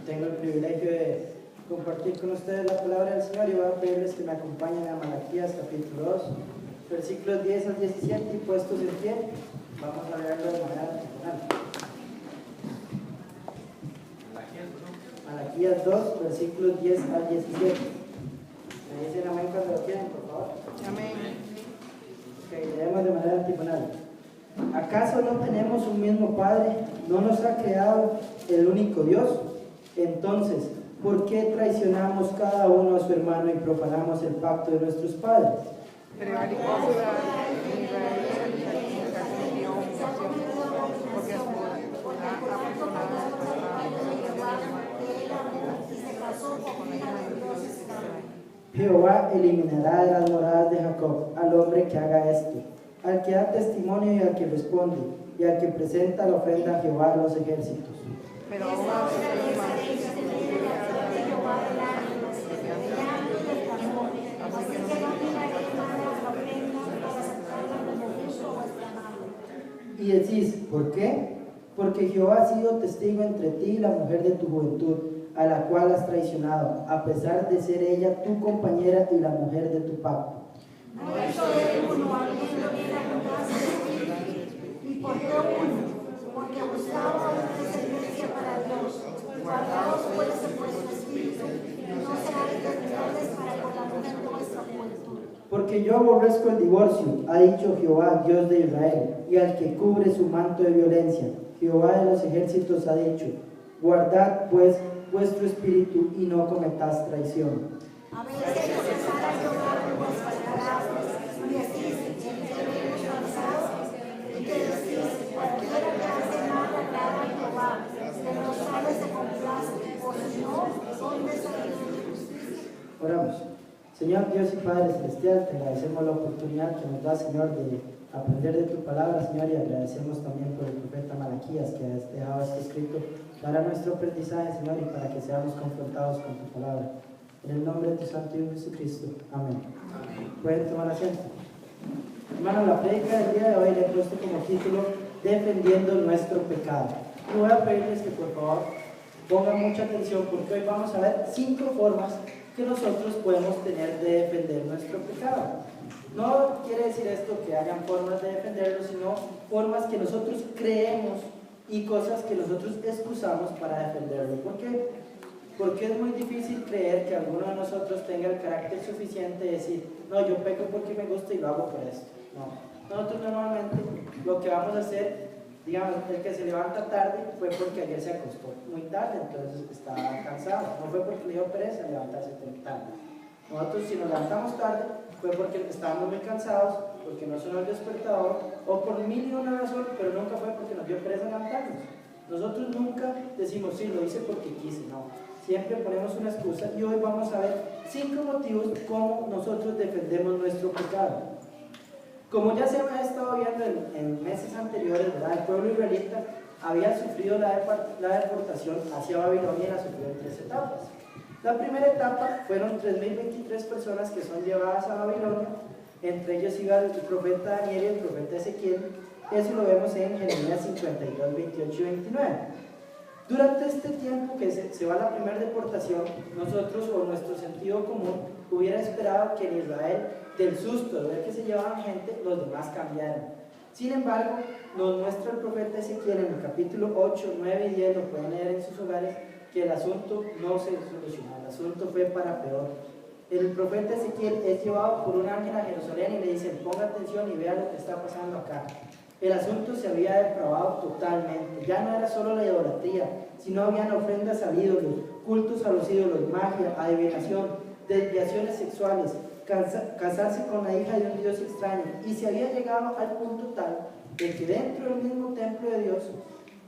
tengo el privilegio de compartir con ustedes la palabra del Señor y voy a pedirles que me acompañen a Malaquías capítulo 2, versículos 10 al 17 y puestos en pie, vamos a leerlo de manera personal. Malaquías 2, versículos 10 al 17. Me dicen amén cuando lo tienen, por favor. Amén. Ok, leemos de manera antifonal. ¿Acaso no tenemos un mismo Padre? ¿No nos ha creado el único Dios? Entonces, ¿por qué traicionamos cada uno a su hermano y profanamos el pacto de nuestros padres? Jehová eliminará de las moradas de Jacob al hombre que haga esto, al que da testimonio y al que responde, y al que presenta la ofrenda a Jehová de los ejércitos. Pero y decís, ¿por qué? Porque Jehová ha sido testigo entre ti y la mujer de tu juventud, a la cual has traicionado, a pesar de ser ella tu compañera y la mujer de tu pacto. Porque buscaba una descendencia para Dios. Guardaos pues de vuestro espíritu, no seáis desleales para con la mujer de vuestra juventud. Porque yo aborrezco el divorcio, ha dicho Jehová, Dios de Israel, y al que cubre su manto de violencia. Jehová de los ejércitos ha dicho, guardad pues vuestro espíritu y no cometáis traición. A veces rechazar a Jehová con vuestras palabras, y decís, ¿seremos cansados? Y que decís, cualquiera que hace mal agrada a Jehová, de los cuales se complace, o si no, ¿dónde salió de justicia? Oramos. Señor Dios y Padre Celestial, te agradecemos la oportunidad que nos da, Señor, de aprender de tu palabra, Señor, y agradecemos también por el profeta Malaquías que has dejado esto escrito para nuestro aprendizaje, Señor, y para que seamos confrontados con tu palabra. En el nombre de tu Santo Hijo Jesucristo. Amén. Pueden tomar asiento. Hermano, la prédica del día de hoy le he puesto como título Defendiendo nuestro pecado. Y voy a pedirles que por favor pongan mucha atención porque hoy vamos a ver 5 formas que nosotros podemos tener de defender nuestro pecado. No quiere decir esto que hayan formas de defenderlo, sino formas que nosotros creemos y cosas que nosotros excusamos para defenderlo. ¿Por qué? Porque es muy difícil creer que alguno de nosotros tenga el carácter suficiente de decir, no, yo peco porque me gusta y lo hago por esto. No. Nosotros normalmente lo que vamos a hacer, digamos, el que se levanta tarde fue porque ayer se acostó muy tarde, entonces estaba cansado. No fue porque le dio pereza levantarse tarde. Nosotros si nos levantamos tarde fue porque estábamos muy cansados, porque no sonó el despertador, o por mil y una razón, pero nunca fue porque nos dio pereza levantarnos. Nosotros nunca decimos, sí, lo hice porque quise, no. Siempre ponemos una excusa y hoy vamos a ver 5 motivos cómo nosotros defendemos nuestro pecado. Como ya se ha estado viendo en meses anteriores, ¿verdad? El pueblo israelita había sufrido la deportación hacia Babilonia y la sufrió en 3 etapas. La primera etapa fueron 3.023 personas que son llevadas a Babilonia, entre ellos iba el profeta Daniel y el profeta Ezequiel. Eso lo vemos en Jeremías 52, 28 y 29. Durante este tiempo que se va la primera deportación, nosotros o nuestro sentido común hubiera esperado que en Israel, del susto de ver que se llevaban gente, los demás cambiaran. Sin embargo, nos muestra el profeta Ezequiel en el capítulo 8, 9 y 10, lo pueden leer en sus hogares, que el asunto no se solucionó, el asunto fue para peor. El profeta Ezequiel es llevado por un ángel a Jerusalén y le dicen, ponga atención y vea lo que está pasando acá. El asunto se había depravado totalmente, ya no era solo la idolatría, sino habían ofrendas a ídolos, cultos a los ídolos, magia, adivinación, desviaciones sexuales, casarse con la hija de un dios extraño, y se había llegado al punto tal de que dentro del mismo templo de Dios,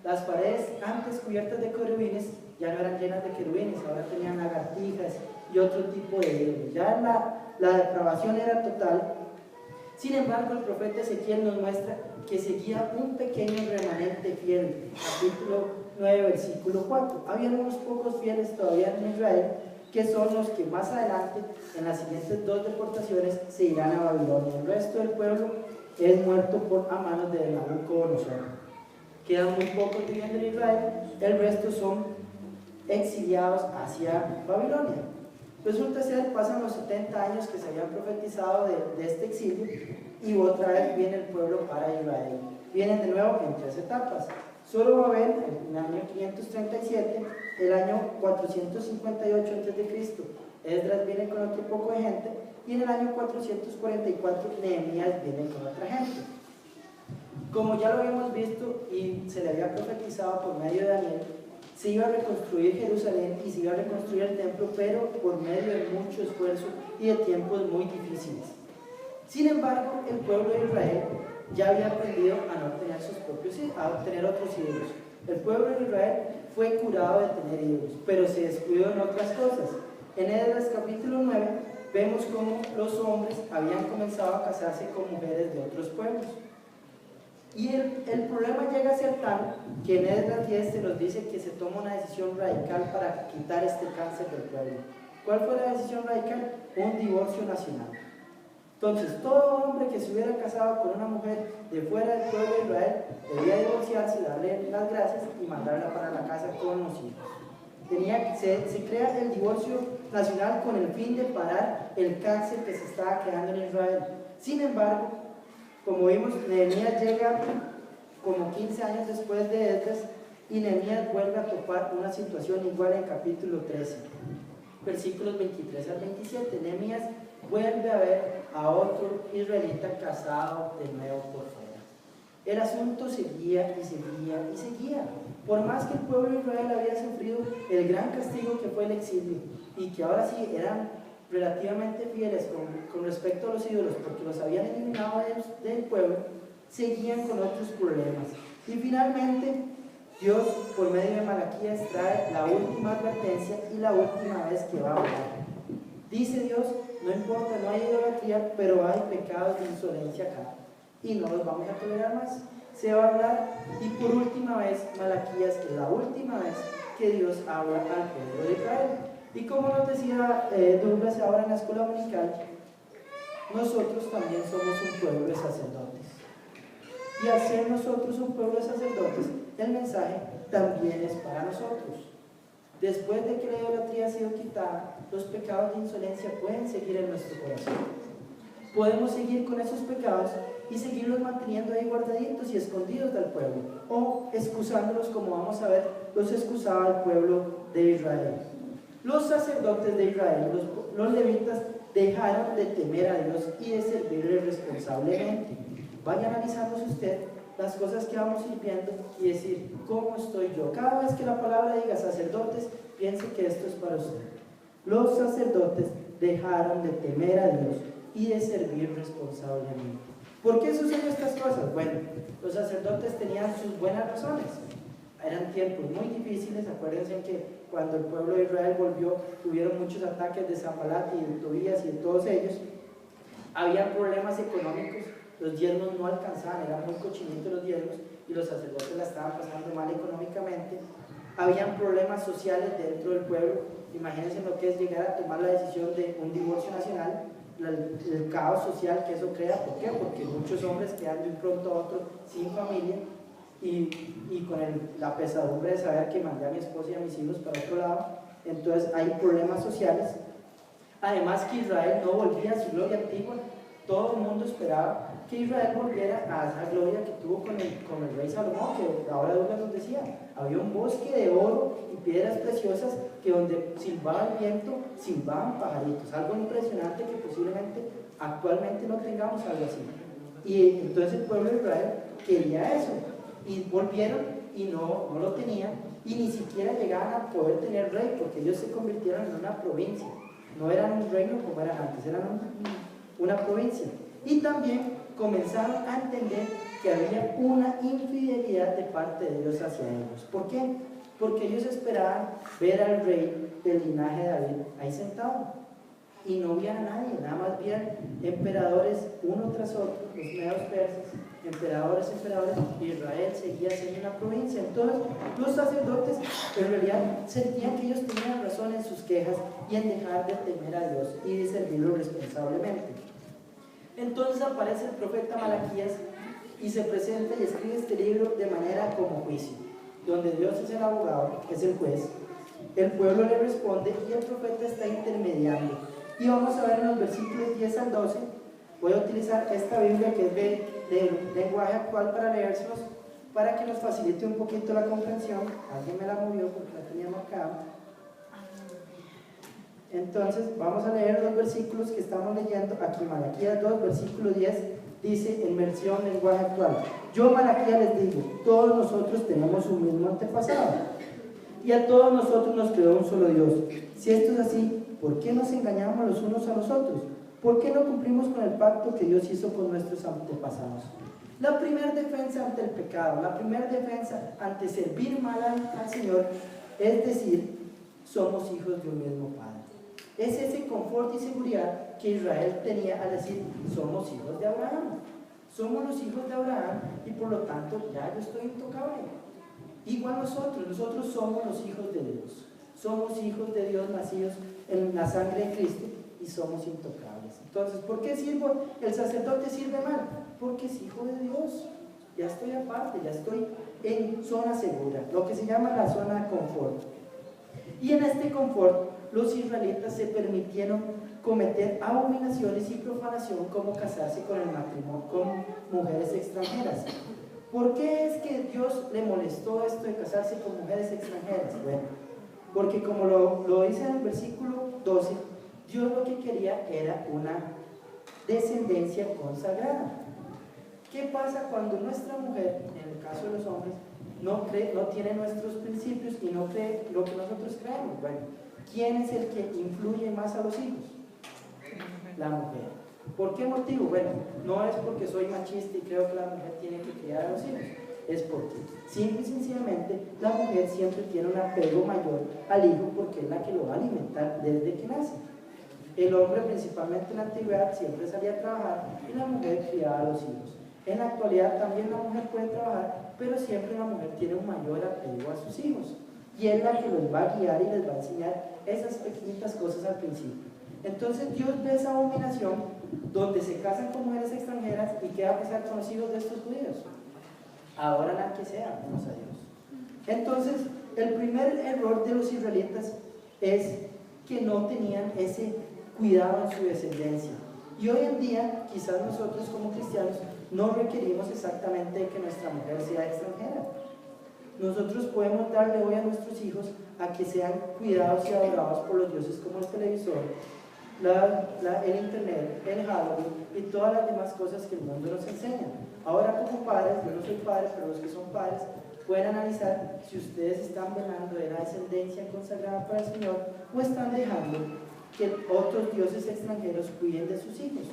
las paredes antes cubiertas de querubines ya no eran llenas de querubines, ahora tenían lagartijas y otro tipo de ídolos. Ya la depravación era total. Sin embargo, el profeta Ezequiel nos muestra que seguía un pequeño remanente fiel. Capítulo 9, versículo 4. Habían unos pocos fieles todavía en Israel, que son los que más adelante, en las siguientes 2 deportaciones, se irán a Babilonia. El resto del pueblo es muerto a manos de Nabucodonosor. Quedan muy pocos viviendo en Israel, el resto son exiliados hacia Babilonia. Resulta ser, pasan los 70 años que se habían profetizado de este exilio y otra vez viene el pueblo para Israel. Vienen de nuevo en 3 etapas. Solo va a haber en el año 537, el año 458 a.C. Esdras viene con otro poco de gente y en el año 444 Nehemías viene con otra gente. Como ya lo habíamos visto y se le había profetizado por medio de Daniel, se iba a reconstruir Jerusalén y se iba a reconstruir el templo, pero por medio de mucho esfuerzo y de tiempos muy difíciles. Sin embargo, el pueblo de Israel ya había aprendido a no tener sus propios ídolos, a tener otros ídolos. El pueblo de Israel fue curado de tener ídolos, pero se descuidó en otras cosas. En Esdras capítulo 9 vemos cómo los hombres habían comenzado a casarse con mujeres de otros pueblos. Y el problema llega a ser tal que en Esdras 10 se nos dice que se toma una decisión radical para quitar este cáncer del pueblo. ¿Cuál fue la decisión radical? Un divorcio nacional. Entonces, todo hombre que se hubiera casado con una mujer de fuera del pueblo de Israel debía divorciarse, darle las gracias y mandarla para la casa con los hijos. Se crea el divorcio nacional con el fin de parar el cáncer que se estaba creando en Israel. Sin embargo, como vimos, Nehemías llega como 15 años después de Esdras y Nehemías vuelve a topar una situación igual en capítulo 13, versículos 23 al 27. Nehemías vuelve a ver a otro israelita casado de nuevo por fuera. El asunto seguía y seguía y seguía. Por más que el pueblo de Israel había sufrido el gran castigo que fue el exilio y que ahora sí eran relativamente fieles con respecto a los ídolos porque los habían eliminado del pueblo, seguían con otros problemas. Y finalmente Dios, por medio de Malaquías, trae la última advertencia y la última vez que va a hablar. Dice Dios: no importa, no hay idolatría, pero hay pecados de insolencia acá y no los vamos a tolerar más. Se va a hablar, y por última vez, Malaquías es la última vez que Dios habla al pueblo de Israel. Y como nos decía Douglas ahora en la escuela dominical, nosotros también somos un pueblo de sacerdotes. Y al ser nosotros un pueblo de sacerdotes, el mensaje también es para nosotros. Después de que la idolatría ha sido quitada, los pecados de insolencia pueden seguir en nuestro corazón. Podemos seguir con esos pecados y seguirlos manteniendo ahí guardaditos y escondidos del pueblo, o excusándolos, como vamos a ver, los excusaba el pueblo de Israel. Los sacerdotes de Israel, los levitas, dejaron de temer a Dios y de servirle responsablemente. Vaya analizándose usted las cosas que vamos ir viendo y decir: ¿cómo estoy yo? Cada vez que la palabra diga sacerdotes, piense que esto es para usted. Los sacerdotes dejaron de temer a Dios y de servir responsablemente. ¿Por qué suceden estas cosas? Bueno, los sacerdotes tenían sus buenas razones. Eran tiempos muy difíciles. Acuérdense que cuando el pueblo de Israel volvió, tuvieron muchos ataques de Sanbalat y de Tobías y de todos ellos. Había problemas económicos, los diezmos no alcanzaban, eran muy cochinitos los diezmos y los sacerdotes la estaban pasando mal económicamente. Habían problemas sociales dentro del pueblo. Imagínense lo que es llegar a tomar la decisión de un divorcio nacional, el caos social que eso crea. ¿Por qué? Porque muchos hombres quedan de un pronto a otro sin familia y con la pesadumbre de saber que mandé a mi esposa y a mis hijos para otro lado. Entonces hay problemas sociales. Además que Israel no volvía a su gloria antigua. Todo el mundo esperaba que Israel volviera a esa gloria que tuvo con el rey Salomón, que ahora Douglas nos decía. Había un bosque de oro y piedras preciosas que donde silbaba el viento, silbaban pajaritos. Algo impresionante que posiblemente actualmente no tengamos algo así. Y entonces el pueblo de Israel quería eso. Y volvieron y no lo tenían, y ni siquiera llegaban a poder tener rey, porque ellos se convirtieron en una provincia. No eran un reino como eran antes, eran una provincia. Y también comenzaron a entender que había una infidelidad de parte de Dios hacia ellos. ¿Por qué? Porque ellos esperaban ver al rey del linaje de David ahí sentado, y no veían a nadie, nada más veían emperadores uno tras otro, los medios persas, emperadores, Israel seguía siendo una provincia. Entonces los sacerdotes en realidad sentían que ellos tenían razón en sus quejas y en dejar de temer a Dios y de servirlo responsablemente. Entonces aparece el profeta Malaquías y se presenta y escribe este libro de manera como juicio, donde Dios es el abogado, es el juez, El pueblo le responde y el profeta está intermediando. Y vamos a ver en los versículos 10 al 12. Voy a utilizar esta Biblia que es de lenguaje actual para leérselos, para que nos facilite un poquito la comprensión. Alguien me la movió porque la tenía marcada. Entonces vamos a leer los versículos que estamos leyendo aquí. Malaquías 2, versículo 10, dice en versión lenguaje actual: yo, Malaquías, les digo, todos nosotros tenemos un mismo antepasado, y a todos nosotros nos creó un solo Dios. Si esto es así, ¿por qué nos engañamos los unos a los otros? ¿Por qué no cumplimos con el pacto que Dios hizo con nuestros antepasados? La primera defensa ante el pecado, la primera defensa ante servir mal al Señor, es decir, somos hijos de un mismo Padre. Es ese confort y seguridad que Israel tenía al decir, somos hijos de Abraham. Somos los hijos de Abraham y por lo tanto ya yo estoy intocable. Igual nosotros somos los hijos de Dios. Somos hijos de Dios nacidos en la sangre de Cristo y somos intocables. Entonces, ¿por qué el sacerdote sirve mal? Porque es hijo de Dios. Ya estoy aparte, ya estoy en zona segura, lo que se llama la zona de confort. Y en este confort, los israelitas se permitieron cometer abominaciones y profanación, como casarse con el matrimonio, con mujeres extranjeras. ¿Por qué es que Dios le molestó esto de casarse con mujeres extranjeras? Bueno, porque como lo dice en el versículo 12, Dios lo que quería era una descendencia consagrada. ¿Qué pasa cuando nuestra mujer, en el caso de los hombres, no tiene nuestros principios y no cree lo que nosotros creemos? Bueno, ¿quién es el que influye más a los hijos? La mujer. ¿Por qué motivo? Bueno, no es porque soy machista y creo que la mujer tiene que criar a los hijos. Es porque, simple y sencillamente, la mujer siempre tiene un apego mayor al hijo porque es la que lo va a alimentar desde que nace. El hombre, principalmente en la antigüedad, siempre salía a trabajar y la mujer criaba a los hijos. En la actualidad también la mujer puede trabajar, pero siempre la mujer tiene un mayor apego a sus hijos. Y es la que los va a guiar y les va a enseñar esas pequeñitas cosas al principio. Entonces Dios ve esa abominación donde se casan con mujeres extranjeras y ¿qué va a pasar con los hijos de estos judíos? Ahora la que sea, vamos a Dios. Entonces, el primer error de los israelitas es que no tenían ese cuidado en su descendencia. Y hoy en día, quizás nosotros como cristianos no requerimos exactamente que nuestra mujer sea extranjera. Nosotros podemos darle hoy a nuestros hijos a que sean cuidados y adorados por los dioses como el televisor, el internet, el Halloween y todas las demás cosas que el mundo nos enseña. Ahora como padres, yo no soy padre, pero los que son padres pueden analizar si ustedes están velando de la descendencia consagrada para el Señor o están dejando que otros dioses extranjeros cuiden de sus hijos,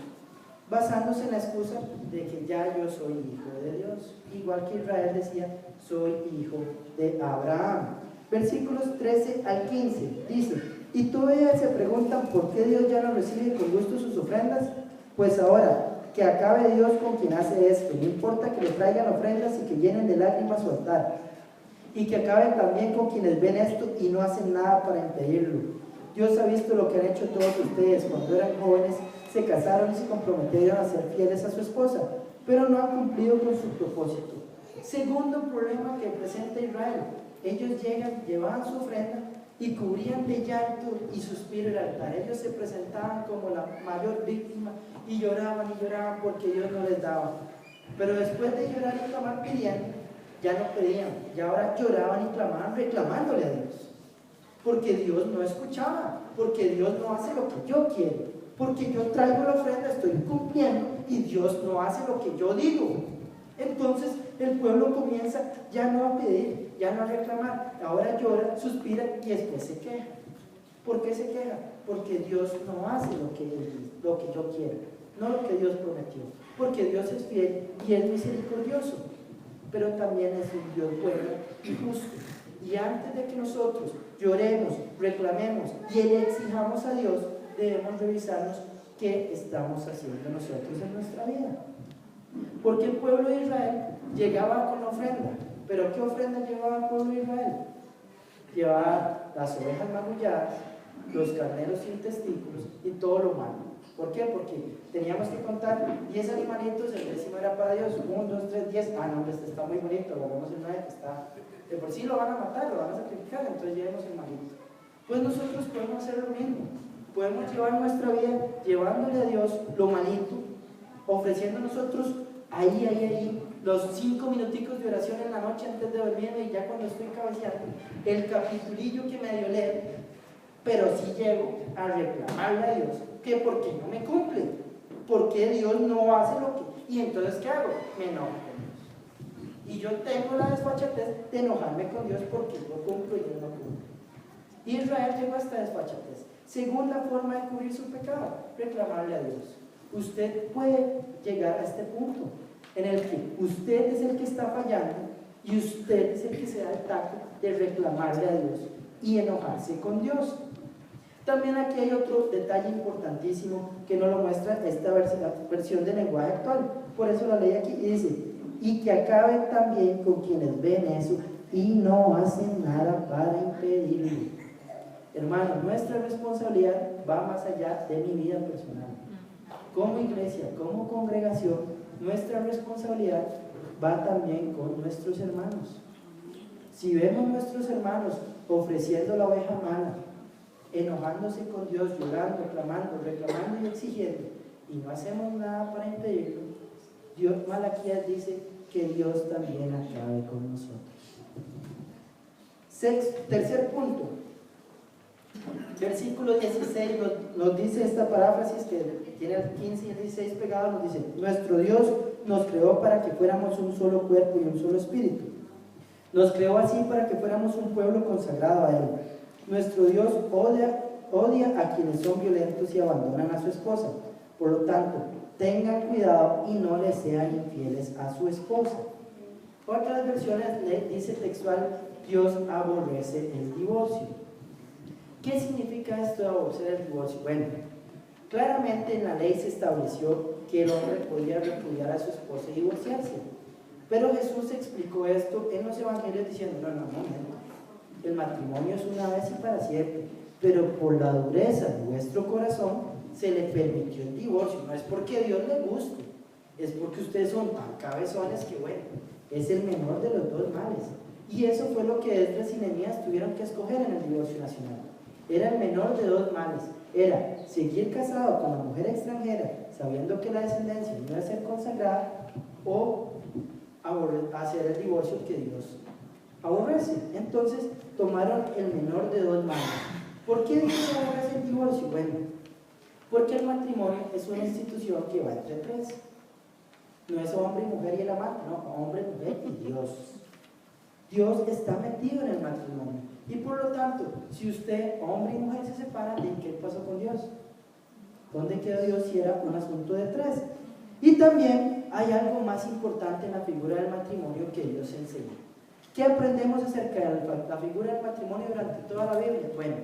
basándose en la excusa de que ya yo soy hijo de Dios, igual que Israel decía, soy hijo de Abraham. Versículos 13 al 15 dice: y todavía se preguntan por qué Dios ya no recibe con gusto sus ofrendas. Pues ahora que acabe Dios con quien hace esto, no importa que le traigan ofrendas y que llenen de lágrimas su altar, y que acabe también con quienes ven esto y no hacen nada para impedirlo. Dios ha visto lo que han hecho todos ustedes cuando eran jóvenes, se casaron y se comprometieron a ser fieles a su esposa, pero no han cumplido con su propósito. Segundo problema que presenta Israel: ellos llevaban su ofrenda y cubrían de llanto y suspiro el altar. Ellos se presentaban como la mayor víctima y lloraban porque Dios no les daba. Pero después de llorar y clamar pedían, ya no pedían, y ahora lloraban y clamaban reclamándole a Dios. Porque Dios no escuchaba, porque Dios no hace lo que yo quiero, porque yo traigo la ofrenda, estoy cumpliendo y Dios no hace lo que yo digo. Entonces el pueblo comienza ya no a pedir, ya no a reclamar, ahora llora, suspira y después se queja. ¿Por qué se queja? Porque Dios no hace lo que yo quiero, no lo que Dios prometió, porque Dios es fiel y es misericordioso, pero también es un Dios bueno y justo. Y antes de que nosotros lloremos, reclamemos y le exijamos a Dios, debemos revisarnos qué estamos haciendo nosotros en nuestra vida. Porque el pueblo de Israel llegaba con ofrenda, pero ¿qué ofrenda llevaba el pueblo de Israel? Llevaba las ovejas magulladas, los carneros sin testículos y todo lo malo. ¿Por qué? Porque teníamos que contar 10 animalitos, el 10º era para Dios, 1, 2, 3, 10, no, este está muy bonito, lo vamos a 9, que está, de por sí lo van a matar, lo van a sacrificar, entonces llevemos el malito. Pues nosotros podemos hacer lo mismo. Podemos llevar nuestra vida llevándole a Dios lo malito, ofreciendo nosotros ahí, los 5 minuticos de oración en la noche antes de dormirme, y ya cuando estoy cabeceando, el capitulillo que medio leo, pero sí llego a reclamarle a Dios que por qué no me cumple, por qué Dios no hace lo que, y entonces ¿qué hago? Me enojo con Dios. Y yo tengo la desfachatez de enojarme con Dios porque yo cumplo y Él no cumple. Israel llegó a esta desfachatez. Segunda forma de cubrir su pecado, reclamarle a Dios. Usted puede llegar a este punto en el que usted es el que está fallando y usted es el que se da el taco de reclamarle a Dios y enojarse con Dios. También aquí hay otro detalle importantísimo que nos lo muestra esta versión de lenguaje actual. Por eso la leí aquí y dice: y que acabe también con quienes ven eso y no hacen nada para impedirlo. Hermanos, nuestra responsabilidad va más allá de mi vida personal. Como iglesia, como congregación, nuestra responsabilidad va también con nuestros hermanos. Si vemos a nuestros hermanos ofreciendo la oveja mala, enojándose con Dios, llorando, clamando, reclamando y exigiendo, y no hacemos nada para impedirlo, Malaquías dice que Dios también acabe con nosotros. Tercer punto. Versículo 16 nos dice esta paráfrasis que tiene el 15 y el 16 pegados, nos dice: nuestro Dios nos creó para que fuéramos un solo cuerpo y un solo espíritu. Nos creó así para que fuéramos un pueblo consagrado a Él. Nuestro Dios odia a quienes son violentos y abandonan a su esposa. Por lo tanto, tengan cuidado y no les sean infieles a su esposa. Otras versiones le dice textual: Dios aborrece el divorcio. ¿Qué significa esto de aborrecer el divorcio? Bueno, claramente en la ley se estableció que el hombre podía repudiar a su esposa y divorciarse. Pero Jesús explicó esto en los evangelios diciendo: no, el matrimonio es una vez y para siempre, pero por la dureza de vuestro corazón se le permitió el divorcio. No es porque Dios le guste, es porque ustedes son tan cabezones que bueno, es el menor de los dos males. Y eso fue lo que Esdras y Nehemías tuvieron que escoger en el divorcio nacional. Era el menor de dos males. Era seguir casado con la mujer extranjera sabiendo que la descendencia no iba a ser consagrada, o hacer el divorcio que Dios aborrece. Entonces tomaron el menor de dos males. ¿Por qué Dios aborrece el divorcio? Bueno, porque el matrimonio es una institución que va entre tres. No es hombre y mujer y el amante, no, hombre, mujer y Dios. Dios está metido en el matrimonio. Y por lo tanto, si usted, hombre y mujer, se separan, ¿de qué pasó con Dios? ¿Dónde quedó Dios si era un asunto de tres? Y también hay algo más importante en la figura del matrimonio que Dios enseña. ¿Qué aprendemos acerca de la figura del matrimonio durante toda la Biblia? Bueno,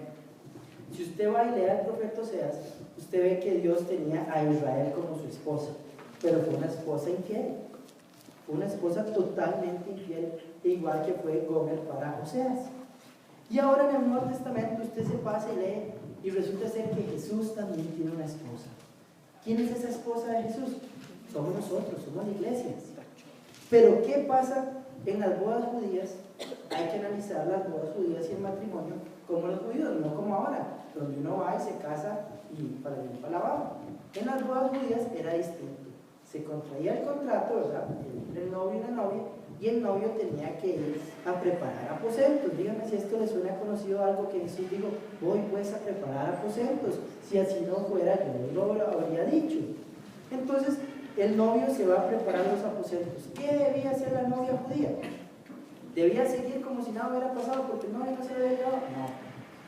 si usted va y lee al profeta Oseas, usted ve que Dios tenía a Israel como su esposa, pero fue una esposa infiel. Fue una esposa totalmente infiel, igual que fue Gomer para Oseas. Y ahora en el Nuevo Testamento usted se pasa y lee, y resulta ser que Jesús también tiene una esposa. ¿Quién es esa esposa de Jesús? Somos nosotros, somos la iglesia. Pero ¿qué pasa en las bodas judías? Hay que analizar las bodas judías y el matrimonio como los judíos, no como ahora, donde uno va y se casa y para bien para lavado. En las bodas judías era distinto. Se contraía el contrato, ¿verdad?, entre el novio y la novia, y el novio tenía que ir a preparar aposentos. Díganme si esto les suena conocido, algo que Jesús dijo: voy pues a preparar aposentos. Si así no fuera, yo lo habría dicho. Entonces el novio se va a preparar los aposentos. ¿Qué debía hacer la novia judía? ¿Debía seguir como si nada hubiera pasado porque el novio no se había llevado? No.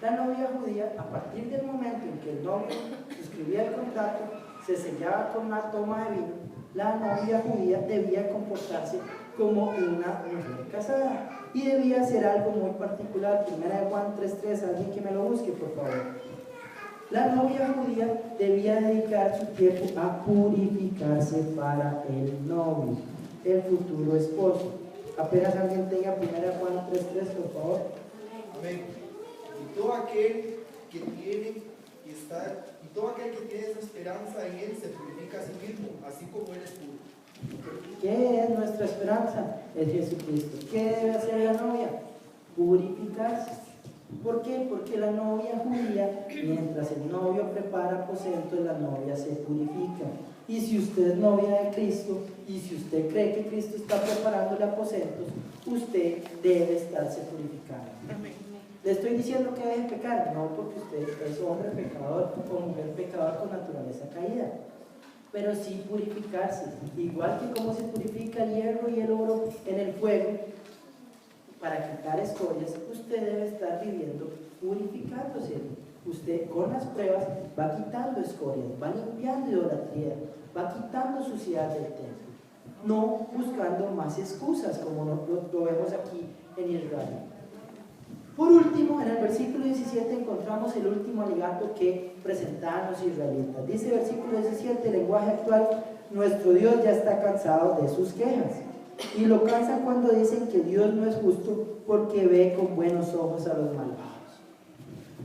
La novia judía, a partir del momento en que el novio suscribía el contrato, se sellaba con una toma de vino, la novia judía debía comportarse como una mujer casada y debía hacer algo muy particular. Primera de Juan 3:3, alguien que me lo busque, por favor. La novia judía debía dedicar su tiempo a purificarse para el novio, el futuro esposo. Apenas alguien tenga Primera de Juan 3:3, por favor. Amén. Y todo aquel que tiene esa esperanza en Él se purifica a sí mismo, así como Él es puro. ¿Qué es nuestra esperanza? Es Jesucristo. ¿Qué debe hacer la novia? Purificarse. ¿Por qué? Porque la novia judía, mientras el novio prepara aposentos, la novia se purifica. Y si usted es novia de Cristo, y si usted cree que Cristo está preparándole aposentos, usted debe estarse purificando. ¿Le estoy diciendo que deje de pecar? No, porque usted es hombre pecador o mujer pecador con naturaleza caída. Pero sí purificarse, igual que como se purifica el hierro y el oro en el fuego, para quitar escorias, usted debe estar viviendo purificándose. Usted con las pruebas va quitando escorias, va limpiando idolatría, va quitando suciedad del templo, no buscando más excusas como lo vemos aquí en Israel. Por último, en el versículo 17 encontramos el último alegato que presentaban los israelitas. Dice el versículo 17, lenguaje actual: nuestro Dios ya está cansado de sus quejas. Y lo cansan cuando dicen que Dios no es justo porque ve con buenos ojos a los malvados.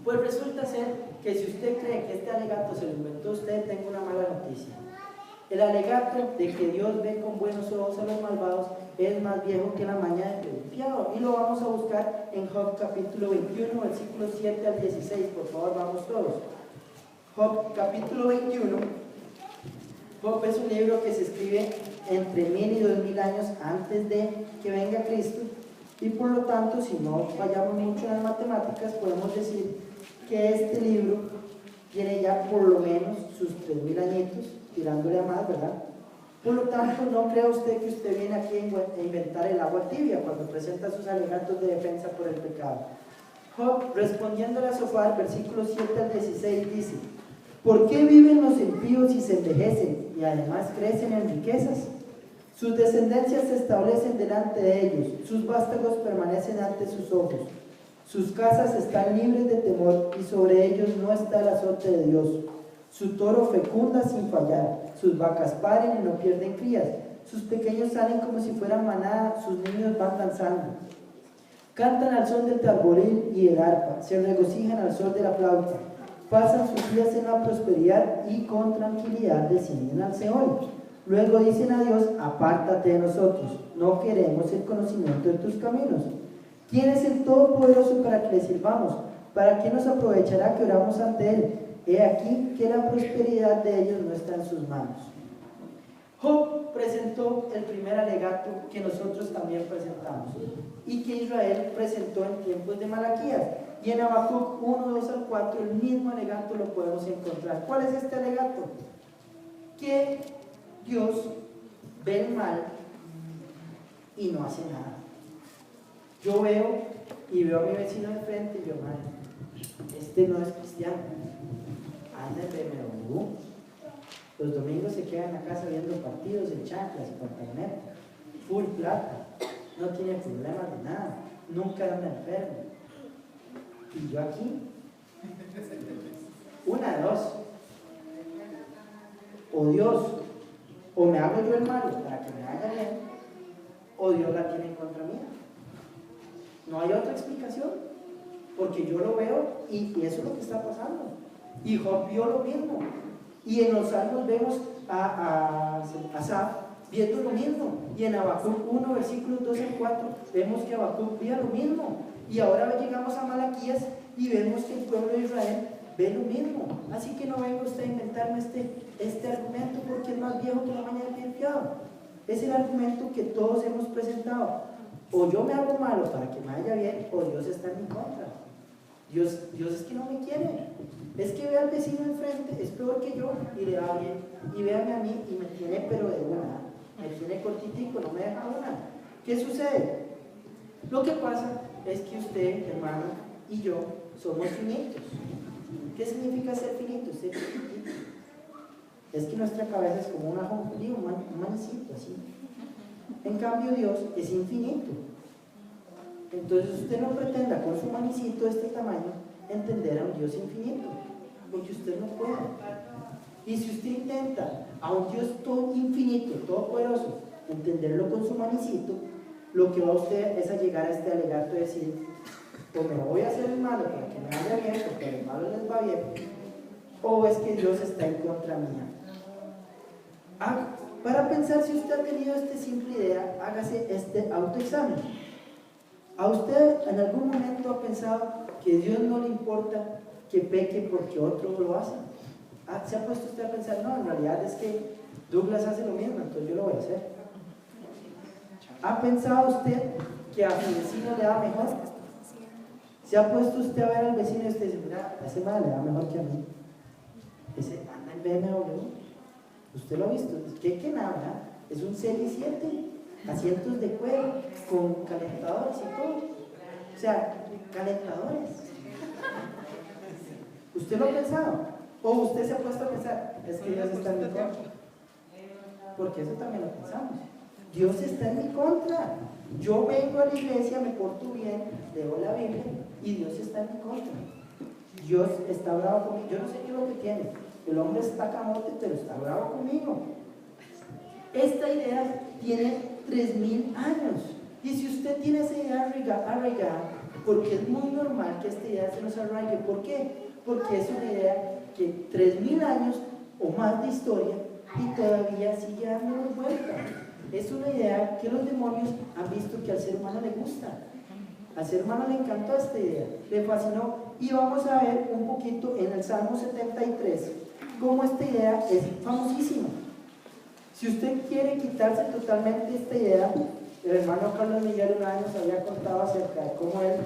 Pues resulta ser que si usted cree que este alegato se lo inventó usted, tengo una mala noticia. El alegato de que Dios ve con buenos ojos a los malvados es más viejo que la maña del confiado. Y lo vamos a buscar en Job capítulo 21, versículos 7 al 16. Por favor, vamos todos. Job capítulo 21. Job es un libro que se escribe entre 1000 y 2000 años antes de que venga Cristo, y por lo tanto, si no fallamos mucho en las matemáticas, podemos decir que este libro tiene ya por lo menos sus 3000 añitos, tirándole a más, ¿verdad? Por lo tanto, no crea usted que usted viene aquí a inventar el agua tibia cuando presenta sus alegatos de defensa por el pecado. Job, respondiéndole a Sofar, versículos 7 al 16, dice: ¿por qué viven los impíos y se envejecen y además crecen en riquezas? Sus descendencias se establecen delante de ellos, sus vástagos permanecen ante sus ojos. Sus casas están libres de temor y sobre ellos no está el azote de Dios. Su toro fecunda sin fallar, sus vacas paren y no pierden crías. Sus pequeños salen como si fueran manada, sus niños van danzando. Cantan al son del tamboril y el arpa, se regocijan al sol de la flauta. Pasan sus días en la prosperidad y con tranquilidad descienden al Seol. Luego dicen a Dios: apártate de nosotros, no queremos el conocimiento de tus caminos. ¿Quién es el Todopoderoso para que le sirvamos? ¿Para qué nos aprovechará que oramos ante Él? He aquí que la prosperidad de ellos no está en sus manos. Job presentó el primer alegato que nosotros también presentamos y que Israel presentó en tiempos de Malaquías. Y en Habacuc 1, 2 al 4 el mismo alegato lo podemos encontrar. ¿Cuál es este alegato? Que Dios ve el mal y no hace nada. Yo veo y veo a mi vecino de frente y yo: madre, este no es cristiano, anda en BMW, los domingos se queda en la casa viendo partidos en chanclas y con camioneta, full plata, no tiene problemas de nada, nunca anda enfermo. Y yo aquí, una de dos: o Dios, o me hago yo el malo para que me haga bien, o Dios la tiene en contra mía. No hay otra explicación, porque yo lo veo y eso es lo que está pasando. Y Job vio lo mismo. Y en los Salmos vemos a Asaf viendo lo mismo. Y en Habacuc 1, versículos 2 al 4, vemos que Habacuc veía lo mismo. Y ahora llegamos a Malaquías y vemos que el pueblo de Israel ve lo mismo. Así que no venga usted a inventarme este argumento, porque es más viejo que la mañana del confiado. Es el argumento que todos hemos presentado. O yo me hago malo para que me vaya bien, o Dios está en mi contra. Dios es que no me quiere. Es que ve al vecino enfrente, es peor que yo y le va bien. Y véame a mí y me tiene pero de una. Me tiene cortitico, no me deja una. ¿Qué sucede? Lo que pasa es que usted, hermano, y yo somos finitos. ¿Qué significa ser finito? Ser chiquitito. Es que nuestra cabeza es como una ajonjolí, un manicito así. En cambio Dios es infinito. Entonces usted no pretenda con su manicito de este tamaño entender a un Dios infinito, porque usted no puede. Y si usted intenta a un Dios todo infinito, todopoderoso, entenderlo con su manicito, lo que va usted es a llegar a este alegato de decir: o me voy a hacer el malo para que me vaya bien, porque el malo les va bien, o es que Dios está en contra mía. Para pensar si usted ha tenido esta simple idea, hágase este autoexamen. ¿A usted en algún momento ha pensado que a Dios no le importa que peque porque otro lo hace? ¿Se ha puesto usted a pensar, no, en realidad es que Douglas hace lo mismo, entonces yo lo voy a hacer? ¿Ha pensado usted que a su vecino le da mejor? ¿Se ha puesto usted a ver al vecino y usted dice, mira, a ese madre le da mejor que a mí? Ese anda en BMW. ¿Usted lo ha visto? ¿Qué nada? Es un Serie 7, asientos de cuero, con calentadores y todo. O sea, calentadores. ¿Usted lo ha pensado? ¿O usted se ha puesto a pensar, es que Dios está en mi contra? Porque eso también lo pensamos. Dios está en mi contra. Yo vengo a la iglesia, me porto bien, leo la Biblia y Dios está en mi contra. Dios está bravo conmigo. Yo no sé qué es lo que tiene. El hombre está camote, pero está bravo conmigo. Esta idea tiene 3000 años. Y si usted tiene esa idea arraigada, porque es muy normal que esta idea se nos arraigue. ¿Por qué? Porque es una idea que 3000 años o más de historia y todavía sigue dándonos vuelta. Es una idea que los demonios han visto que al ser humano le gusta. Al ser humano le encantó esta idea, le fascinó. Y vamos a ver un poquito en el Salmo 73 cómo esta idea es famosísima. Si usted quiere quitarse totalmente esta idea, el hermano Carlos Miguel una vez nos había contado acerca de cómo él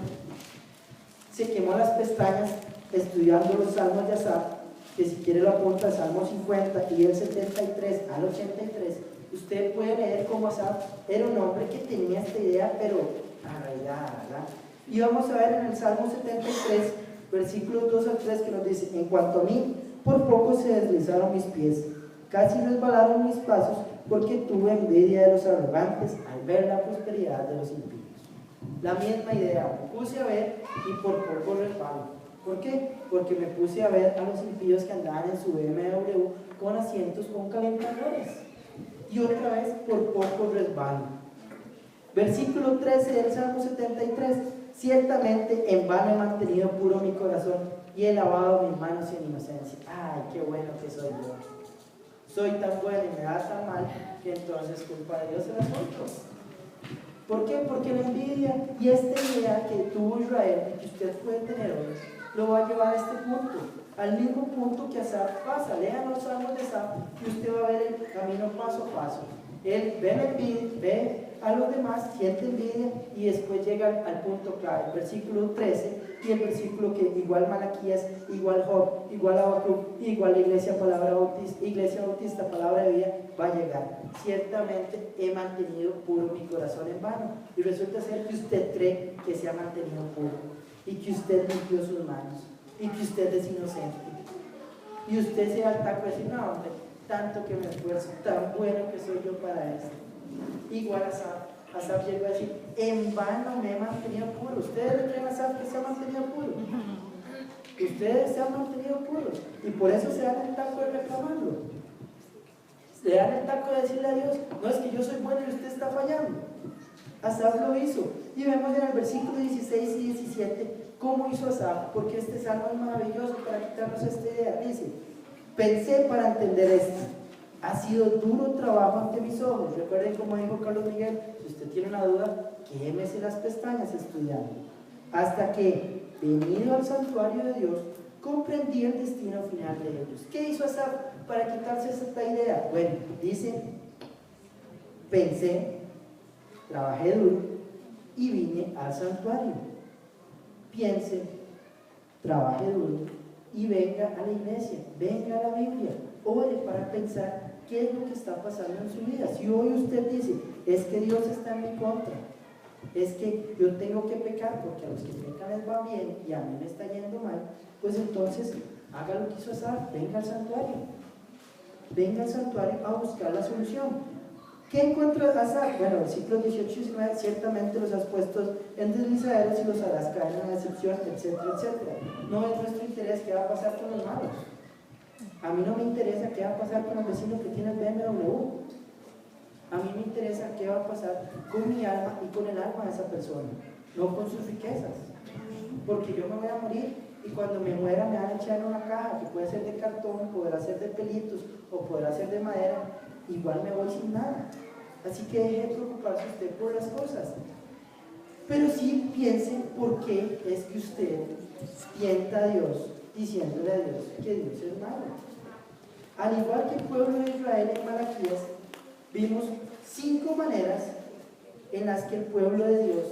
se quemó las pestañas estudiando los salmos de Asaf, que si quiere lo apunta al Salmo 50 y el 73 al 83, usted puede leer cómo Asaf era un hombre que tenía esta idea, pero arraigada, ¿verdad? Y vamos a ver en el Salmo 73, versículos 2 al 3, que nos dice: en cuanto a mí, por poco se deslizaron mis pies, casi resbalaron mis pasos, porque tuve envidia de los arrogantes al ver la prosperidad de los impíos. La misma idea, me puse a ver y por poco resbalo. ¿Por qué? Porque me puse a ver a los impíos que andaban en su BMW con asientos con calentadores. Y otra vez, por poco resbalo. Versículo 13 del Salmo 73: ciertamente en vano he mantenido puro mi corazón y he lavado mis manos en inocencia. Ay, qué bueno que soy yo. Soy tan bueno y me da tan mal que entonces culpa de Dios se las otros. ¿Por qué? Porque la envidia y esta idea que tuvo Israel y que usted puede tener hoy lo va a llevar a este punto, al mismo punto que Asaf pasa. Lean los salmos de Asaf y usted va a ver el camino paso a paso. Él ve la envidia, ve a los demás, siente envidia y después llega al punto clave, el versículo 13 y el versículo que igual Malaquías, igual Job, igual Habacuc, igual la iglesia bautista, palabra de vida, va a llegar. Ciertamente he mantenido puro mi corazón en vano. Y resulta ser que usted cree que se ha mantenido puro y que usted limpió sus manos y que usted es inocente. Y usted se da el taco y dice: no, hombre, tanto que me esfuerzo, tan bueno que soy yo para esto. Igual Asaf llegó a decir: en vano me he mantenido puro. ¿Ustedes le creen a Asaf que se ha mantenido puro? Ustedes se han mantenido puros y por eso se dan el taco de reclamarlo. Se dan el taco de decirle a Dios: no, es que yo soy bueno y usted está fallando. Asaf lo hizo. Y vemos en el versículo 16 y 17 cómo hizo Asaf, porque este salmo es maravilloso para quitarnos esta idea. Dice: pensé para entender esto, ha sido duro trabajo ante mis ojos. Recuerden como dijo Carlos Miguel: si usted tiene una duda, quémese las pestañas estudiando. Hasta que, venido al santuario de Dios, comprendí el destino final de ellos. ¿Qué hizo Asaf para quitarse esta idea? Bueno, dice: pensé, trabajé duro y vine al santuario. Piense, trabaje duro y venga a la iglesia, venga a la Biblia, ore para pensar qué es lo que está pasando en su vida. Si hoy usted dice: es que Dios está en mi contra, es que yo tengo que pecar porque a los que pecan les va bien y a mí me está yendo mal, pues entonces haga lo que hizo Asaf, venga al santuario a buscar la solución. ¿Qué encuentra Asaf? Bueno, versículos 18 y 19: ciertamente los has puesto en deslizaderos y los harás caer en la decepción, etcétera, etcétera. No es nuestro interés qué va a pasar con los malos. A mí no me interesa qué va a pasar con el vecino que tiene el BMW. A mí me interesa qué va a pasar con mi alma y con el alma de esa persona, no con sus riquezas. Porque yo me voy a morir y cuando me muera me van a echar en una caja que puede ser de cartón, podrá ser de pelitos o podrá ser de madera. Igual me voy sin nada. Así que deje de preocuparse usted por las cosas. Pero sí piensen por qué es que usted tienta a Dios diciéndole a Dios que Dios es malo. Al igual que el pueblo de Israel en Malaquías, vimos 5 maneras en las que el pueblo de Dios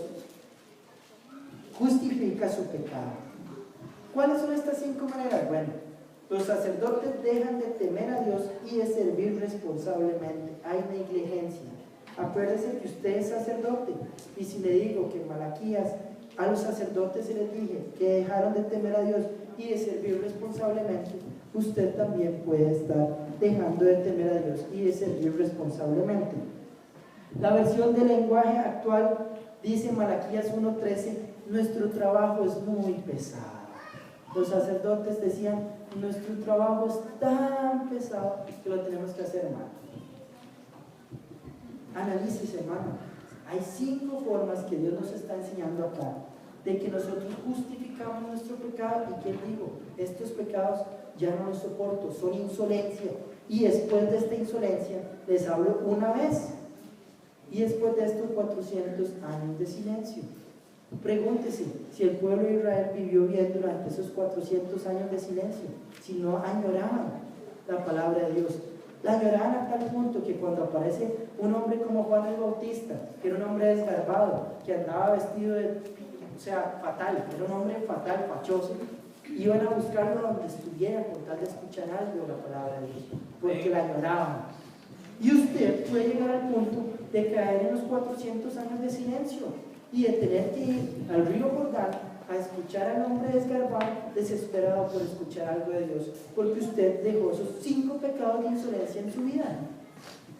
justifica su pecado. ¿Cuáles son estas 5 maneras? Bueno, los sacerdotes dejan de temer a Dios y de servir responsablemente. Hay negligencia. Acuérdese que usted es sacerdote, y si le digo que en Malaquías a los sacerdotes se les dije que dejaron de temer a Dios y de servir responsablemente, usted también puede estar dejando de temer a Dios y de servir responsablemente. La versión del lenguaje actual dice en Malaquías 1:13: nuestro trabajo es muy pesado. Los sacerdotes decían: nuestro trabajo es tan pesado que lo tenemos que hacer mal. Analícese, hermano. Hay 5 formas que Dios nos está enseñando acá de que nosotros justificamos nuestro pecado y que Él dijo: estos pecados ya no los soporto, son insolencia, y después de esta insolencia les hablo una vez, y después de estos 400 años de silencio. Pregúntese si el pueblo de Israel vivió bien durante esos 400 años de silencio, si no añoraban la palabra de Dios. La añoraban a tal punto que cuando aparece un hombre como Juan el Bautista, que era un hombre desgarbado, que andaba vestido fatal, era un hombre fatal, fachoso, iban a buscarlo donde estuviera con tal de escuchar algo de la palabra de Dios, porque la añoraban. Y usted puede llegar al punto de caer en los 400 años de silencio y de tener que ir al río Jordán a escuchar al hombre desgarbado, desesperado por escuchar algo de Dios, porque usted dejó esos 5 pecados de insolencia en su vida.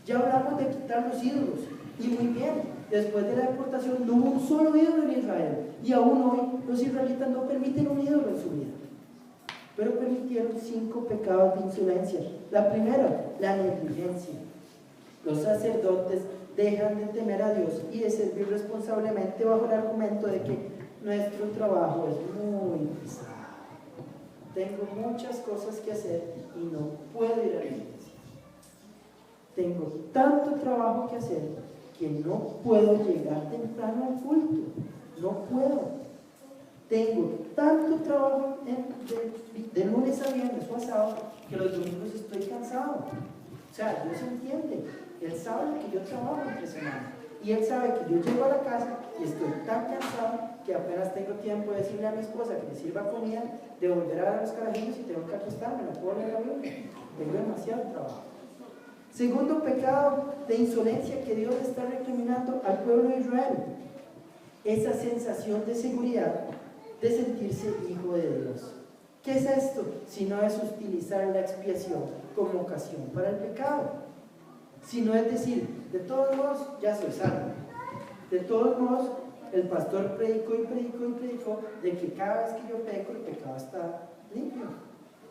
Ya hablamos de quitar los ídolos, y muy bien, después de la deportación no hubo un solo ídolo en Israel, y aún hoy los israelitas no permiten un ídolo en su vida, pero permitieron 5 pecados de insolencia. La primera, la negligencia. Los sacerdotes dejan de temer a Dios y de servir responsablemente bajo el argumento de que nuestro trabajo es muy pesado. Tengo muchas cosas que hacer y no puedo ir a la iglesia. Tengo tanto trabajo que hacer que no puedo llegar temprano al culto. No puedo. Tengo tanto trabajo de lunes a viernes o a sábado que los domingos estoy cansado. O sea, Dios entiende. Él sabe que yo trabajo entre semana. Y Él sabe que yo llego a la casa y estoy tan cansado que apenas tengo tiempo de decirle a mi esposa que me sirva comida, de volver a ver los carajillos y tengo que acostarme, no puedo leer la Biblia. Tengo demasiado trabajo. Segundo pecado de insolencia que Dios está recriminando al pueblo de Israel: esa sensación de seguridad de sentirse hijo de Dios. ¿Qué es esto? Si no es utilizar la expiación como ocasión para el pecado. Si no es decir, de todos modos, ya soy salvo. De todos modos, el pastor predicó y predicó y predicó de que cada vez que yo peco, el pecado está limpio.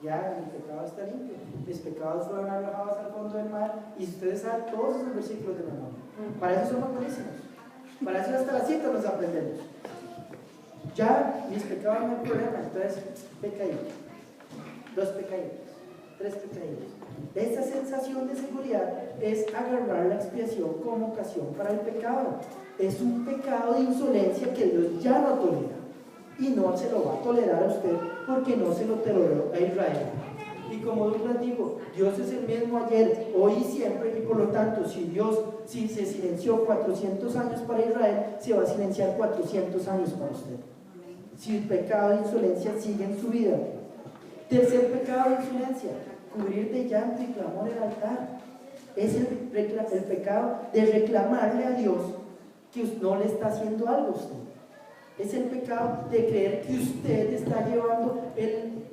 Ya, mi pecado está limpio. Mis pecados fueron arrojados al fondo del mar. Y si ustedes saben todos esos versículos de memoria, para eso somos buenísimos. Para eso hasta las citas nos aprendemos. Ya, mis pecados no hay problema. Entonces, pecadillo. 2 pecadillos. 3 pecadillos. Esta sensación de seguridad es agarrar la expiación como ocasión para el pecado. Es un pecado de insolencia que Dios ya no tolera, y no se lo va a tolerar a usted porque no se lo toleró a Israel. Y como les digo, Dios es el mismo ayer, hoy y siempre, y por lo tanto, si se silenció 400 años para Israel, se va a silenciar 400 años para usted. Si el pecado de insolencia sigue en su vida. Tercer pecado de insolencia: cubrir de llanto y clamor el altar. Es el pecado de reclamarle a Dios que no le está haciendo algo a usted. Es el pecado de creer que usted está llevando el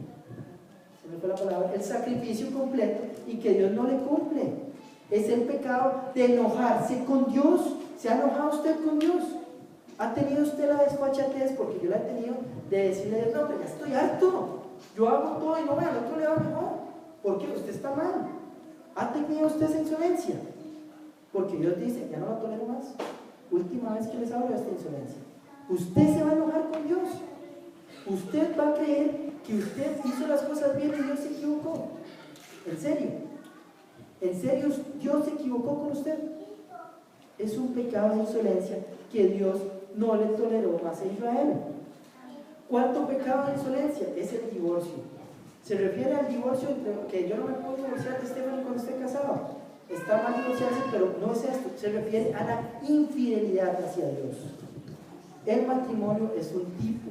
sacrificio completo y que Dios no le cumple. Es el pecado de enojarse con Dios. ¿Se ha enojado usted con Dios? ¿Ha tenido usted la desfachatez? Porque yo la he tenido, de decirle a Dios: no, pero ya estoy harto, yo hago todo y no veo, al otro le va mejor. ¿Por qué? Usted está mal. ¿Ha tenido usted esa insolencia? Porque Dios dice: ya no la tolero más. Última vez que les hablo de esta insolencia. Usted se va a enojar con Dios. Usted va a creer que usted hizo las cosas bien y Dios se equivocó. ¿En serio? ¿En serio Dios se equivocó con usted? Es un pecado de insolencia que Dios no le toleró más a Israel. ¿Cuánto pecado de insolencia? Es el divorcio. Se refiere al divorcio que yo no me puedo divorciar de Stephanie cuando esté casado. Está mal divorciarse, pero no es esto. Se refiere a la infidelidad hacia Dios. El matrimonio es un tipo.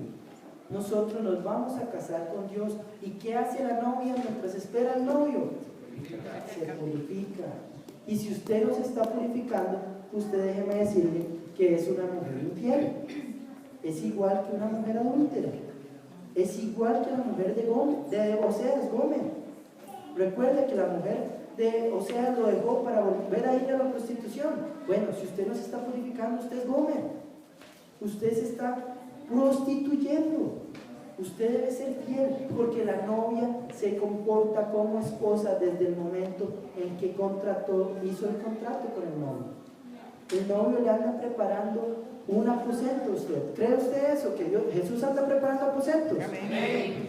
Nosotros nos vamos a casar con Dios. ¿Y qué hace la novia mientras espera al novio? Se purifica. Y si usted no se está purificando, usted déjeme decirle que es una mujer infiel. Es igual que una mujer adúltera. Es igual que la mujer de Oseas, Gómez. Recuerde que la mujer de Oseas lo dejó para volver a ir a la prostitución. Bueno, si usted no se está purificando, usted es Gómez. Usted se está prostituyendo. Usted debe ser fiel, porque la novia se comporta como esposa desde el momento en que hizo el contrato con el novio. El novio le anda preparando un aposento a usted. ¿Cree usted eso? Que Jesús anda preparando aposentos.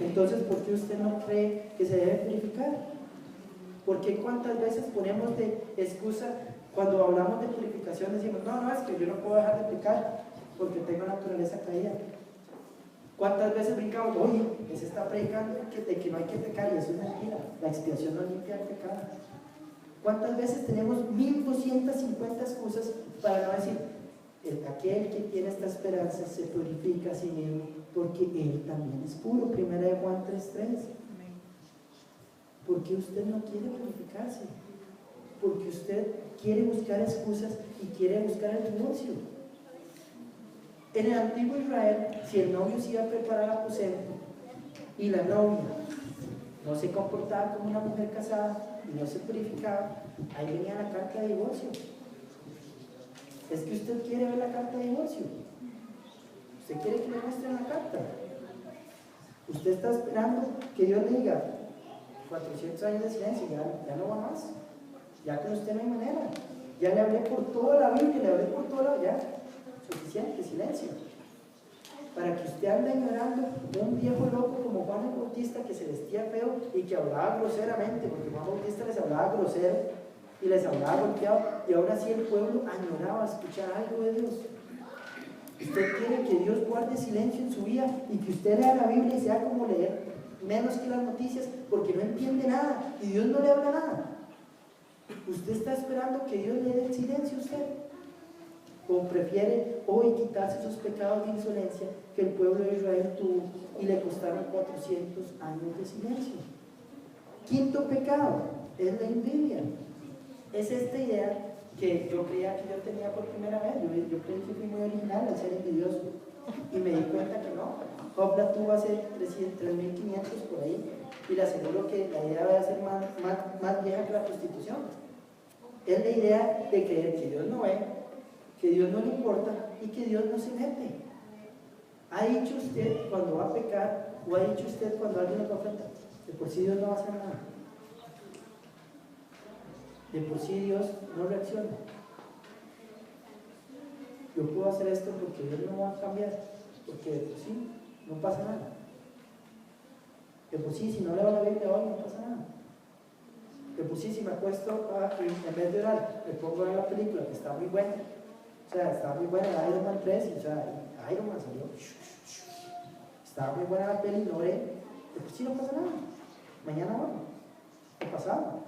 Entonces, ¿por qué usted no cree que se debe purificar? ¿Por qué cuántas veces ponemos de excusa cuando hablamos de purificación? Decimos, no, es que yo no puedo dejar de pecar porque tengo naturaleza caída. ¿Cuántas veces brincamos? Oye, se está predicando de que no hay que pecar, y eso es mentira. La expiación no limpia el pecado. ¿Cuántas veces tenemos 1250 excusas para no decir, aquel que tiene esta esperanza se purifica a sí mismo porque él también es puro? Primera de Juan 3:3. ¿Por qué usted no quiere purificarse? Porque usted quiere buscar excusas y quiere buscar el divorcio. En el antiguo Israel, si el novio se iba a preparar aposento y la novia no se comportaba como una mujer casada y no se purificaba, ahí venía la carta de divorcio. Es que usted quiere ver la carta de divorcio. Usted quiere que le muestren la carta. Usted está esperando que Dios le diga 400 años de silencio, ya no va más. Ya con usted no hay manera. Ya le hablé por toda la Biblia, le hablé por toda la... Ya, suficiente, silencio. Para que usted ande ignorando un viejo loco como Juan el Bautista, que se vestía feo y que hablaba groseramente, porque Juan Bautista les hablaba grosero y les hablaba golpeado, y ahora sí el pueblo añoraba escuchar algo de Dios. Usted quiere que Dios guarde silencio en su vida y que usted lea la Biblia y sea como leer menos que las noticias, porque no entiende nada y Dios no le habla nada. Usted está esperando que Dios le dé el silencio a usted, o prefiere hoy quitarse esos pecados de insolencia que el pueblo de Israel tuvo y le costaron 400 años de silencio. Quinto pecado es la envidia. Es esta idea que yo creía que yo tenía por primera vez. Yo creí que fui muy original al ser envidioso y me di cuenta que no. Job la tuvo hace 3.500 por ahí, y le aseguro que la idea va a ser más vieja que la prostitución. Es la idea de creer que Dios no ve, que Dios no le importa y que Dios no se mete. ¿Ha dicho usted cuando va a pecar, o ha dicho usted cuando alguien lo ofenda, de por sí Dios no va a hacer nada? De por sí Dios no reacciona. Yo puedo hacer esto porque Dios no va a cambiar, porque de por sí no pasa nada. De por sí, si no leo la Biblia hoy, no pasa nada. De por sí, si me acuesto en vez de orar, me pongo a ver la película, que está muy buena. O sea, estaba muy buena la Iron Man 3, o sea, Iron Man salió. Estaba muy buena la peli, no oré. De por sí no pasa nada. Mañana oro. ¿Qué pasaba?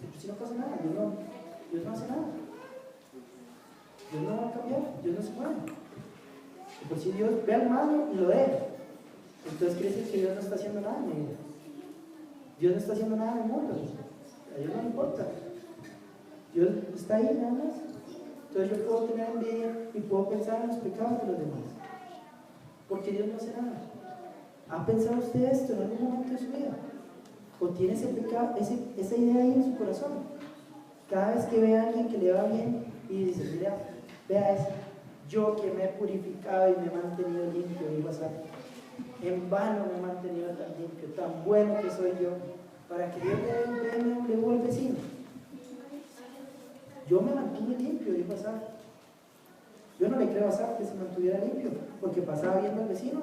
De por sí no pasa nada. Dios no hace nada. Dios no va a cambiar. Dios no se mueve. De por sí Dios ve al malo y lo deja. Entonces quiere decir que Dios no está haciendo nada en mi vida. Dios no está haciendo nada en el mundo. A Dios no le importa. Dios está ahí nada más. Entonces yo puedo tener envidia y puedo pensar en los pecados de los demás, porque Dios no hace nada. ¿Ha pensado usted esto en algún momento de su vida? ¿O tiene ese pecado, esa idea ahí en su corazón? Cada vez que ve a alguien que le va bien y dice, mira, vea eso, yo que me he purificado y me he mantenido limpio, digo así, en vano me he mantenido tan limpio, tan bueno que soy yo, para que Dios le vuelva al vecino. Yo me mantuve limpio, dijo Asaf. Yo no le creo a Asaf que se mantuviera limpio, porque pasaba viendo al vecino,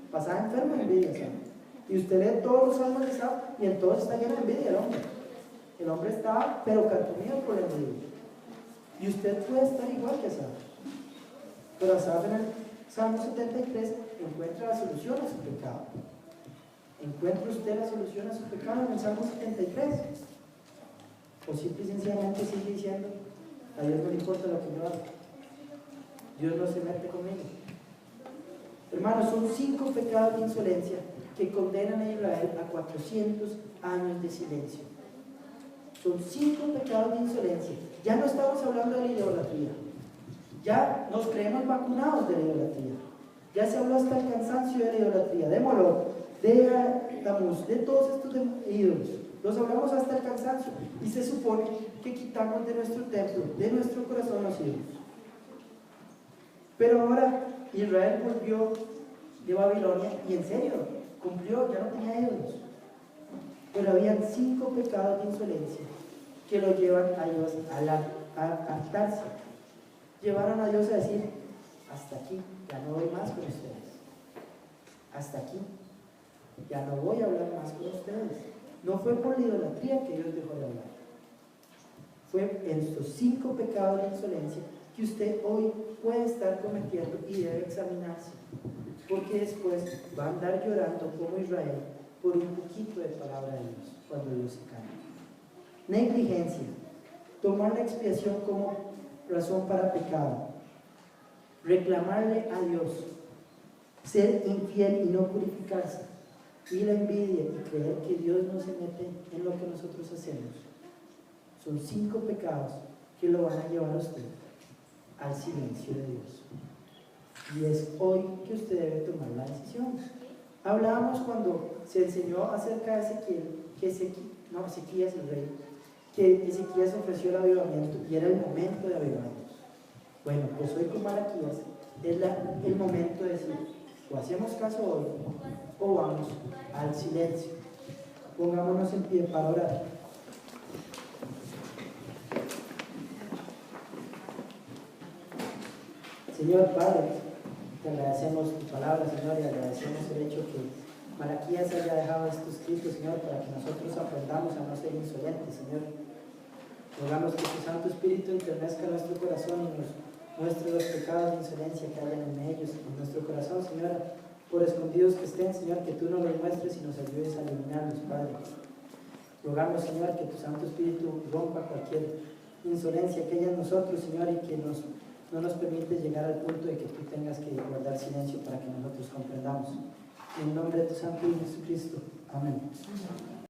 pasaba enfermo de envidia, ¿sabes? Y usted lee todos los salmos de Asaf y en todos está lleno de envidia el hombre. El hombre estaba, pero carcomido por la envidia. Y usted puede estar igual que Asaf. Pero basado en el Salmo 73 encuentra la solución a su pecado. ¿Encuentra usted la solución a su pecado en el Salmo 73? O simple y sencillamente sigue diciendo, a Dios no le importa lo que yo hago, Dios no se mete conmigo. Hermanos, son 5 pecados de insolencia que condenan a Israel a 400 años de silencio. Son 5 pecados de insolencia. Ya no estamos hablando de la idolatría. Ya nos creemos vacunados de la idolatría. Ya se habló hasta el cansancio de la idolatría, de Moloch, de Tamuz, de todos estos ídolos. Los hablamos hasta el cansancio. Y se supone que quitamos de nuestro templo, de nuestro corazón los ídolos. Pero ahora Israel volvió de Babilonia y en serio, cumplió, ya no tenía ídolos. Pero habían 5 pecados de insolencia que lo llevan a Dios a hartarse. Llevaron a Dios a decir, hasta aquí, ya no voy más con ustedes. Hasta aquí, ya no voy a hablar más con ustedes. No fue por la idolatría que Dios dejó de hablar. Fue en estos 5 pecados de insolencia que usted hoy puede estar cometiendo y debe examinarse. Porque después va a andar llorando como Israel por un poquito de palabra de Dios cuando Dios se cambia. Negligencia. Tomar la expiación como razón para pecado. Reclamarle a Dios. Ser infiel y no purificarse. Y la envidia y creer que Dios no se mete en lo que nosotros hacemos. Son 5 pecados que lo van a llevar a usted al silencio de Dios. Y es hoy que usted debe tomar la decisión. Hablábamos cuando se enseñó acerca de Ezequías el rey, que Ezequías ofreció el avivamiento y era el momento de avivarnos. Bueno, pues hoy con Malaquías es el momento de decir, o hacemos caso hoy o vamos al silencio. Pongámonos en pie para orar. Señor Padre, te agradecemos tu palabra, Señor, y agradecemos el hecho que Malaquías haya dejado esto escrito, Señor, para que nosotros aprendamos a no ser insolentes, Señor. Rogamos que tu Santo Espíritu enternezca nuestro corazón y nos muestre los pecados de insolencia que hayan en ellos, en nuestro corazón, Señor, por escondidos que estén, Señor, que tú nos los muestres y nos ayudes a eliminarlos, Padre. Rogamos, Señor, que tu Santo Espíritu rompa cualquier insolencia que haya en nosotros, Señor, y que no nos permite llegar al punto de que tú tengas que guardar silencio para que nosotros comprendamos. En nombre de tu Santo Hijo Jesucristo. Amén.